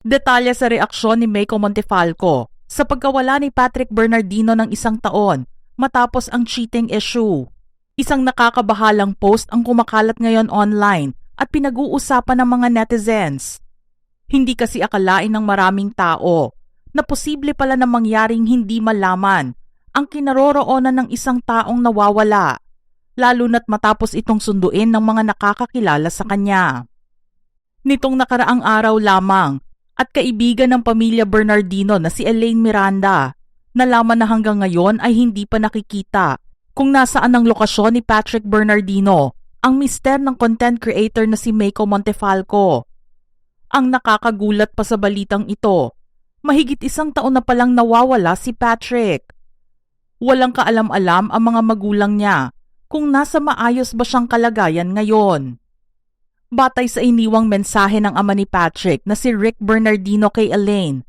Detalye sa reaksyon ni Meiko Montefalco sa pagkawala ni Patrick Bernardino ng 1 taon matapos ang cheating issue. Isang nakakabahalang post ang kumakalat ngayon online at pinag-uusapan ng mga netizens. Hindi kasi akalain ng maraming tao na posible pala na mangyaring hindi malaman ang kinaroroonan ng isang taong nawawala, lalo na't matapos itong sunduin ng mga nakakakilala sa kanya. Nitong nakaraang araw lamang, at kaibigan ng pamilya Bernardino na si Elaine Miranda, nalaman na hanggang ngayon ay hindi pa nakikita kung nasaan ang lokasyon ni Patrick Bernardino, ang mister ng content creator na si Meiko Montefalco. Ang nakakagulat pa sa balitang ito, mahigit 1 taon na palang nawawala si Patrick. Walang kaalam-alam ang mga magulang niya kung nasa maayos ba siyang kalagayan ngayon. Batay sa iniwang mensahe ng ama ni Patrick na si Rick Bernardino kay Elaine,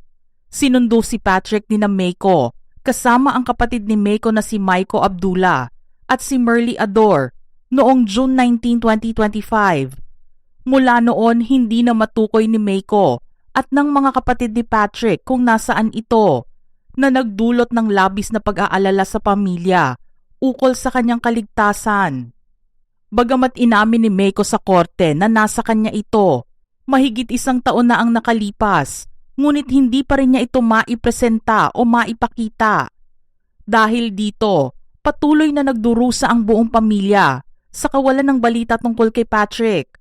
sinundo si Patrick ni na Meiko kasama ang kapatid ni Meiko na si Maiko Abdullah at si Merly Ador noong June 19, 2025. Mula noon hindi na matukoy ni Meiko at ng mga kapatid ni Patrick kung nasaan ito, na nagdulot ng labis na pag-aalala sa pamilya ukol sa kanyang kaligtasan. Bagamat inamin ni Meiko sa korte na nasa kanya ito, mahigit 1 taon na ang nakalipas, ngunit hindi pa rin niya ito maipresenta o maipakita. Dahil dito, patuloy na nagdurusa ang buong pamilya sa kawalan ng balita tungkol kay Patrick.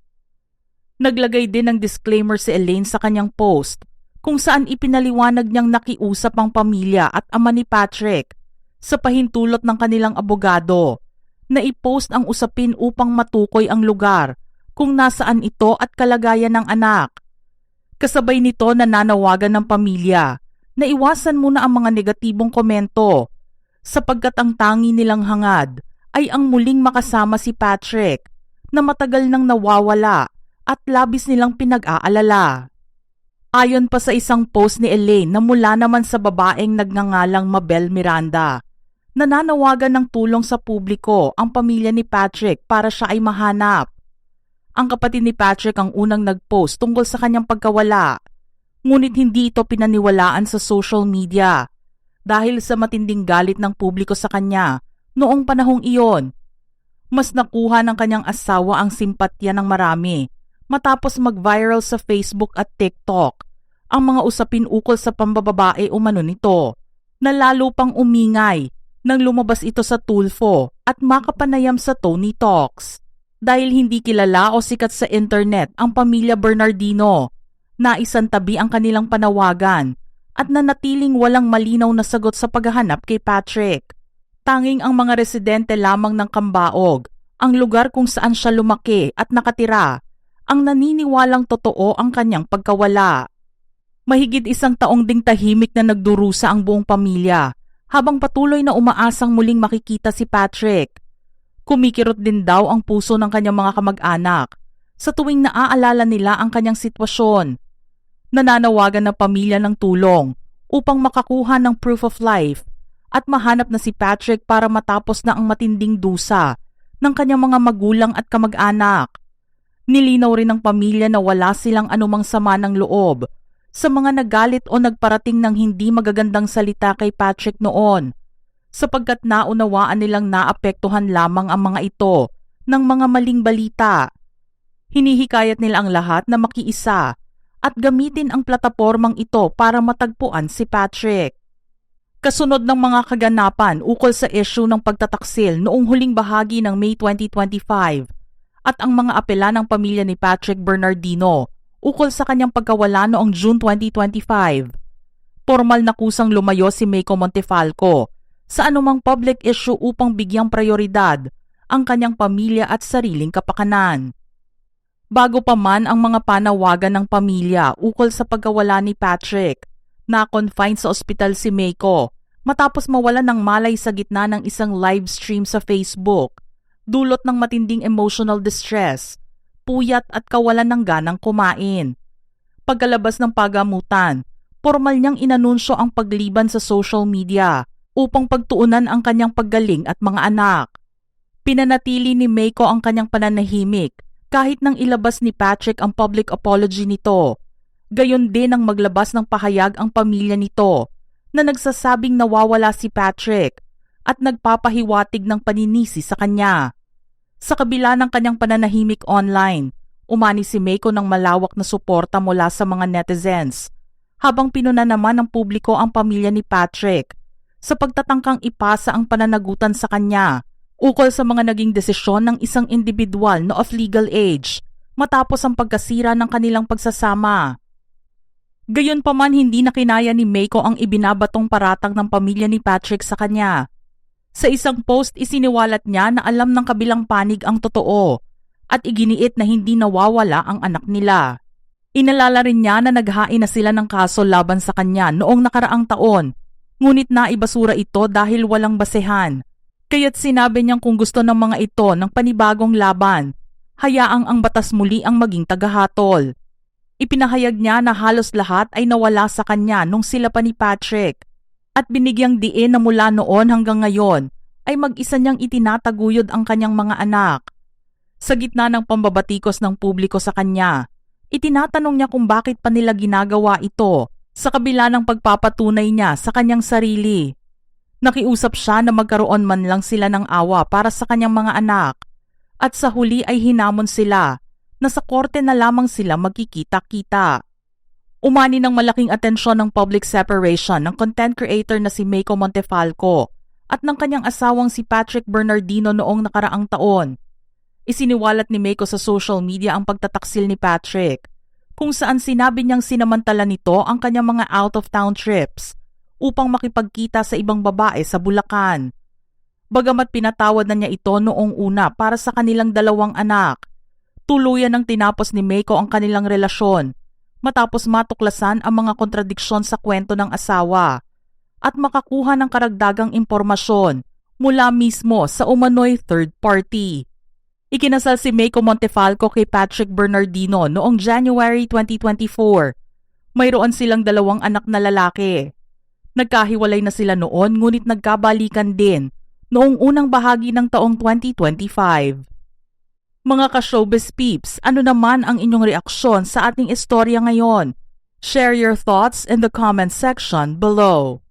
Naglagay din ng disclaimer si Elaine sa kanyang post kung saan ipinaliwanag niyang nakiusap ang pamilya at ama ni Patrick sa pahintulot ng kanilang abogado na i-post ang usapin upang matukoy ang lugar kung nasaan ito at kalagayan ng anak. Kasabay nito nananawagan ng pamilya na iwasan muna ang mga negatibong komento sapagkat ang tangi nilang hangad ay ang muling makasama si Patrick na matagal nang nawawala at labis nilang pinag-aalala. Ayon pa sa isang post ni Elaine na mula naman sa babaeng nagngangalang Mabel Miranda, nananawagan ng tulong sa publiko ang pamilya ni Patrick para siya ay mahanap. Ang kapatid ni Patrick ang unang nag-post tungkol sa kanyang pagkawala, ngunit hindi ito pinaniwalaan sa social media dahil sa matinding galit ng publiko sa kanya noong panahong iyon. Mas nakuha ng kanyang asawa ang simpatya ng marami matapos mag-viral sa Facebook at TikTok ang mga usapin ukol sa pambababae umano nito, na lalo pang umingay nang lumabas ito sa Tulfo at makapanayam sa Tony Talks. Dahil hindi kilala o sikat sa internet ang pamilya Bernardino, naisantabi ang kanilang panawagan at nanatiling walang malinaw na sagot sa paghahanap kay Patrick. Tanging ang mga residente lamang ng Cambaog, ang lugar kung saan siya lumaki at nakatira, ang naniniwalang totoo ang kanyang pagkawala. Mahigit 1 taong ding tahimik na nagdurusa ang buong pamilya habang patuloy na umaasang muling makikita si Patrick. Kumikirot din daw ang puso ng kanyang mga kamag-anak sa tuwing naaalala nila ang kanyang sitwasyon. Nananawagan ng pamilya ng tulong upang makakuha ng proof of life at mahanap na si Patrick para matapos na ang matinding dusa ng kanyang mga magulang at kamag-anak. Nilinaw rin ng pamilya na wala silang anumang sama ng loob sa mga nagalit o nagparating ng hindi magagandang salita kay Patrick noon, sapagkat naunawaan nilang naapektuhan lamang ang mga ito ng mga maling balita. Hinihikayat nila ang lahat na makiisa at gamitin ang platapormang ito para matagpuan si Patrick. Kasunod ng mga kaganapan ukol sa issue ng pagtataksil noong huling bahagi ng May 2025 at ang mga apela ng pamilya ni Patrick Bernardino ukol sa kanyang pagkawala noong June 2025, formal na kusang lumayo si Meiko Montefalco sa anumang public issue upang bigyang prioridad ang kanyang pamilya at sariling kapakanan. Bago pa man ang mga panawagan ng pamilya ukol sa pagkawala ni Patrick, na-confine sa ospital si Meiko matapos mawalan ng malay sa gitna ng isang live stream sa Facebook, dulot ng matinding emotional distress, puyat at kawalan ng ganang kumain. Pagkalabas ng pagamutan, formal niyang inanunsyo ang pagliban sa social media upang pagtuunan ang kanyang paggaling at mga anak. Pinanatili ni Meiko ang kanyang pananahimik kahit nang ilabas ni Patrick ang public apology nito, Gayon din ang maglabas ng pahayag ang pamilya nito na nagsasabing nawawala si Patrick at nagpapahiwatig ng paninisi sa kanya. Sa kabila ng kanyang pananahimik online, umani si Meiko ng malawak na suporta mula sa mga netizens, habang pinuna naman ng publiko ang pamilya ni Patrick sa pagtatangkang ipasa ang pananagutan sa kanya ukol sa mga naging desisyon ng isang individual na of legal age matapos ang pagkasira ng kanilang pagsasama. Gayunpaman, hindi na kinaya ni Meiko ang ibinabatong paratang ng pamilya ni Patrick sa kanya. Sa isang post, isiniwalat niya na alam ng kabilang panig ang totoo at iginiit na hindi nawawala ang anak nila. Inalala rin niya na naghain na sila ng kaso laban sa kanya noong nakaraang taon, ngunit naibasura ito dahil walang basehan. Kaya't sinabi niyang kung gusto ng mga ito ng panibagong laban, hayaang ang batas muli ang maging tagahatol. Ipinahayag niya na halos lahat ay nawala sa kanya nung sila pa ni Patrick at binigyang diin na mula noon hanggang ngayon ay mag-isa niyang itinataguyod ang kanyang mga anak. Sa gitna ng pambabatikos ng publiko sa kanya, itinatanong niya kung bakit pa nila ginagawa ito sa kabila ng pagpapatunay niya sa kanyang sarili. Nakiusap siya na magkaroon man lang sila ng awa para sa kanyang mga anak at sa huli ay hinamon sila na sa korte na lamang sila magkikita-kita. Umani ng malaking atensyon ng public separation ng content creator na si Meiko Montefalco at ng kanyang asawang si Patrick Bernardino noong nakaraang taon. Isiniwalat ni Meiko sa social media ang pagtataksil ni Patrick, kung saan sinabi niyang sinamantala nito ang kanyang mga out-of-town trips upang makipagkita sa ibang babae sa Bulacan. Bagamat pinatawad na niya ito noong una para sa kanilang dalawang anak, tuluyan ng tinapos ni Meiko ang kanilang relasyon matapos matuklasan ang mga kontradiksyon sa kwento ng asawa at makakuha ng karagdagang impormasyon mula mismo sa umano'y third party. Ikinasal si Meiko Montefalco kay Patrick Bernardino noong January 2024. Mayroon silang dalawang anak na lalaki. Nagkahiwalay na sila noon ngunit nagkabalikan din noong unang bahagi ng taong 2025. Mga ka-showbiz peeps, ano naman ang inyong reaksyon sa ating istorya ngayon? Share your thoughts in the comment section below.